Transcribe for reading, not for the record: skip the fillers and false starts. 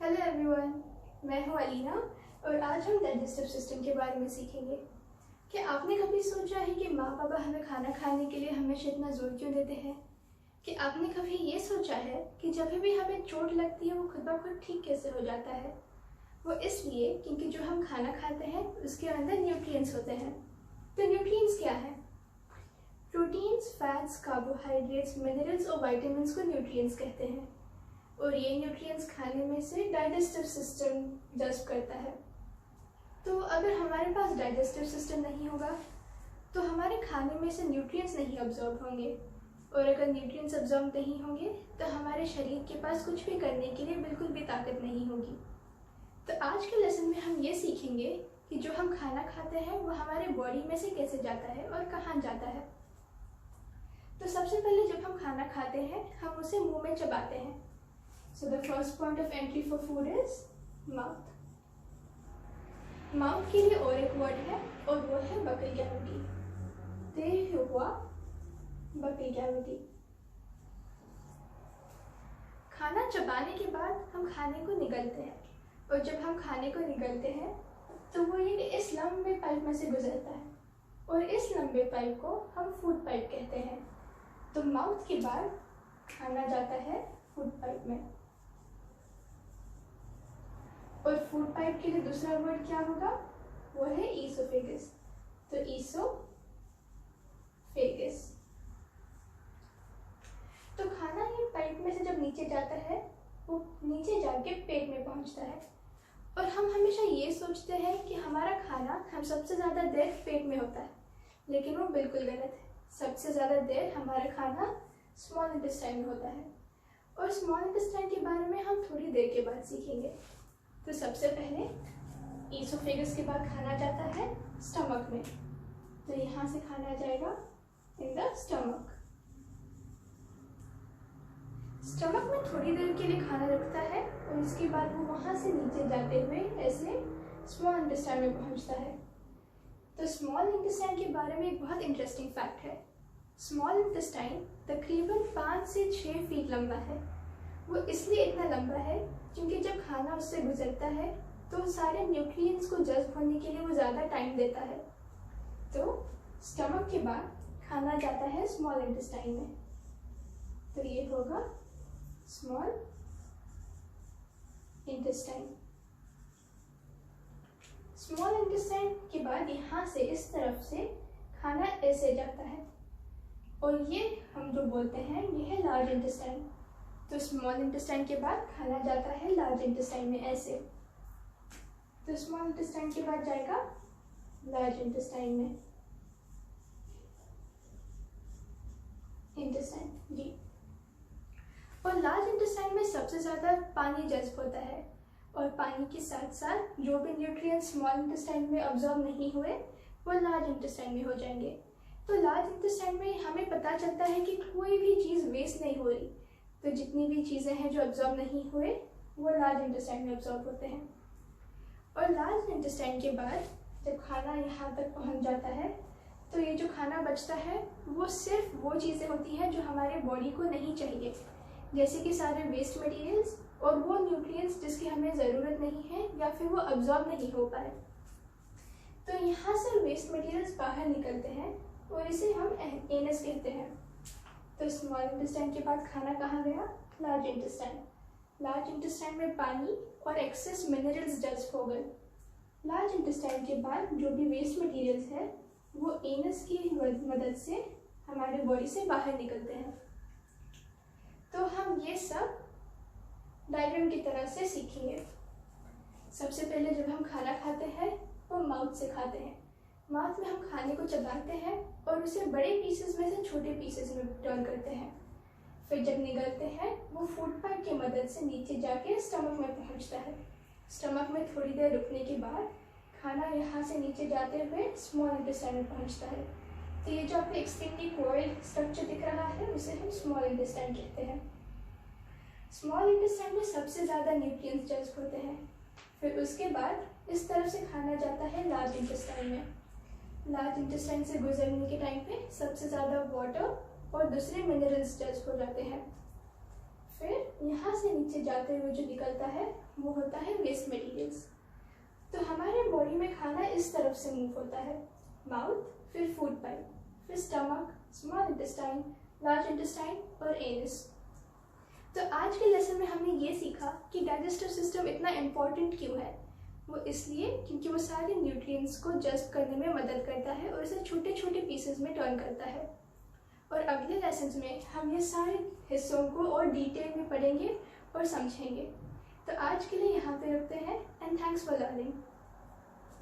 Hello everyone, मैं हूँ अलीना और आज हम डाइजेस्टिव सिस्टम के बारे में सीखेंगे। क्या आपने कभी सोचा है कि माँ पापा हमें खाना खाने के लिए हमेशा इतना ज़ोर क्यों देते हैं? कि आपने कभी ये सोचा है कि जब भी हमें चोट लगती है वो खुद ब खुद ठीक कैसे हो जाता है? वो इसलिए क्योंकि जो हम खाना खाते हैं उसके अंदर न्यूट्रिएंट्स होते हैं। तो न्यूट्रिएंट्स क्या है? प्रोटीन्स, फैट्स, कार्बोहाइड्रेट्स, मिनरल्स और वाइटामिन्स को न्यूट्रिएंट्स कहते हैं और ये न्यूट्रिएंट्स खाने में से डाइजेस्टिव सिस्टम जज़्ब करता है। तो अगर हमारे पास डाइजेस्टिव सिस्टम नहीं होगा तो हमारे खाने में से न्यूट्रिएंट्स नहीं अब्जॉर्ब होंगे और अगर न्यूट्रिएंट्स अब्जॉर्ब नहीं होंगे तो हमारे शरीर के पास कुछ भी करने के लिए बिल्कुल भी ताकत नहीं होगी। तो आज के लेसन में हम ये सीखेंगे कि जो हम खाना खाते हैं वो हमारे बॉडी में से कैसे जाता है और कहाँ जाता है। तो सबसे पहले जब हम खाना खाते हैं हम उसे मुंह में चबाते हैं। So the first point of entry for food is mouth. Mouth के लिए और एक वर्ड है और वो है बकल कैविटी। देह हुआ बकल कैविटी। खाना चबाने के बाद हम खाने को निगलते हैं और जब हम खाने को निगलते हैं तो वो ये इस लंबे पाइप में से गुजरता है और इस लंबे पाइप को हम फूड पाइप कहते हैं। तो माउथ के बाद खाना जाता है फूड पाइप में और फूड पाइप के लिए दूसरा वर्ड क्या होगा? वो है ईसोफेगस। तो ईसोफेगस। तो खाना ये पाइप में से जब नीचे जाता है वो नीचे जाके पेट में पहुंचता है और हम हमेशा ये सोचते हैं कि हमारा खाना हम सबसे ज़्यादा देर पेट में होता है, लेकिन वो बिल्कुल गलत है। सबसे ज़्यादा देर हमारा खाना स्मॉल इंटेस्टाइन में होता है और स्मॉल इंटेस्टाइन के बारे में हम थोड़ी देर के बाद सीखेंगे। तो सबसे पहले ईसोफेगस के बाद खाना जाता है स्टमक में। तो यहाँ से खाना जाएगा इन द स्टमक। स्टमक में थोड़ी देर के लिए खाना रुकता है और इसके बाद वो वहाँ से नीचे जाते हुए ऐसे स्मॉल इंटेस्टाइन में पहुँचता है। तो स्मॉल इंटेस्टाइन के बारे में एक बहुत इंटरेस्टिंग फैक्ट है। स्मॉल इंटेस्टाइन तकरीबन 5 से 6 फीट लंबा है। वो इसलिए इतना लंबा है क्योंकि जब खाना उससे गुजरता है तो सारे न्यूट्रिएंट्स को जज़्ब होने के लिए वो ज़्यादा टाइम देता है। तो स्टमक के बाद खाना जाता है स्मॉल इंटेस्टाइन में। तो ये होगा स्मॉल इंटेस्टाइन। स्मॉल इंटेस्टाइन के बाद यहाँ से इस तरफ से खाना ऐसे जाता है और ये हम जो बोलते हैं ये है लार्ज इंटेस्टाइन। तो स्मॉल इंटेस्टाइन के बाद खाना जाता है लार्ज इंटेस्टाइन में ऐसे। तो स्मॉल इंटेस्टाइन के बाद जाएगा लार्ज इंटेस्टाइन में। इंटेस्टाइन जी। और लार्ज इंटेस्टाइन में सबसे ज़्यादा पानी जज़्ब होता है और पानी के साथ साथ जो भी न्यूट्रिएंट्स स्मॉल इंटेस्टाइन में अब्जॉर्ब नहीं हुए वो लार्ज इंटेस्टाइन में हो जाएंगे। तो लार्ज इंटेस्टाइन में हमें पता चलता है कि कोई भी चीज़ वेस्ट नहीं हो रही। तो जितनी भी चीज़ें हैं जो अब्जॉर्ब नहीं हुए वो लार्ज इंटेस्टाइन में अब्जॉर्ब होते हैं। और लार्ज इंटेस्टाइन के बाद जब खाना यहाँ तक पहुँच जाता है तो ये जो खाना बचता है वो सिर्फ वो चीज़ें होती हैं जो हमारे बॉडी को नहीं चाहिए, जैसे कि सारे वेस्ट मटेरियल्स और वो न्यूट्रिएंट्स जिसकी हमें ज़रूरत नहीं है या फिर वो अब्जॉर्ब नहीं हो पाए। तो यहाँ से वेस्ट मटेरियल्स बाहर निकलते हैं और इसे हम एनस कहते हैं। तो स्मॉल इंटेस्टाइन के बाद खाना कहाँ गया? Large intestine. लार्ज इंटेस्टाइन में पानी और एक्सेस मिनरल्स जज़्ब हो गए। लार्ज इंटेस्टाइन के बाद जो भी वेस्ट मटेरियल्स है वो एनस की मदद से हमारे बॉडी से बाहर निकलते हैं। तो हम ये सब डायग्राम की तरह से सीखेंगे। सबसे पहले जब हम खाना खाते हैं वो माउथ से खाते हैं। माउथ में हम खाने को चबाते हैं और उसे बड़े पीसेस में से छोटे पीसेस में टर्न करते हैं। फिर जब निगलते हैं वो फूड पाइप की मदद से नीचे जाके स्टमक में पहुंचता है। स्टमक में थोड़ी देर रुकने के बाद खाना यहाँ से नीचे जाते हुए स्मॉल इंटेस्टाइन में पहुंचता है। तो ये जो आपको एक्सट्रीमली कॉइल्ड स्ट्रक्चर दिख रहा है उसे हम स्मॉल इंटेस्टाइन कहते हैं। स्मॉल इंटेस्टाइन में सबसे ज़्यादा न्यूट्रिएंट्स जज़्ब होते हैं। फिर उसके बाद इस तरफ से खाना जाता है लार्ज इंटेस्टाइन में। लार्ज इंटेस्टाइन से गुजरने के टाइम पे सबसे ज़्यादा वाटर और दूसरे मिनरल्स जज़्ब हो जाते हैं। फिर यहाँ से नीचे जाते हुए जो निकलता है वो होता है वेस्ट मटेरियल्स। तो हमारे बॉडी में खाना इस तरफ से मूव होता है, माउथ, फिर फूड पाइप, फिर stomach, small intestine, large intestine और एनस। तो आज के लेसन में हमने ये सीखा कि डाइजेस्टिव सिस्टम इतना इम्पोर्टेंट क्यों है। वो इसलिए क्योंकि वो सारे न्यूट्रिएंट्स को जज़्ब करने में मदद करता है और इसे छोटे छोटे पीसेस में टर्न करता है। और अगले लेसन में हम ये सारे हिस्सों को और डिटेल में पढ़ेंगे और समझेंगे। तो आज के लिए यहाँ पे रुकते हैं एंड थैंक्स फॉर लर्निंग।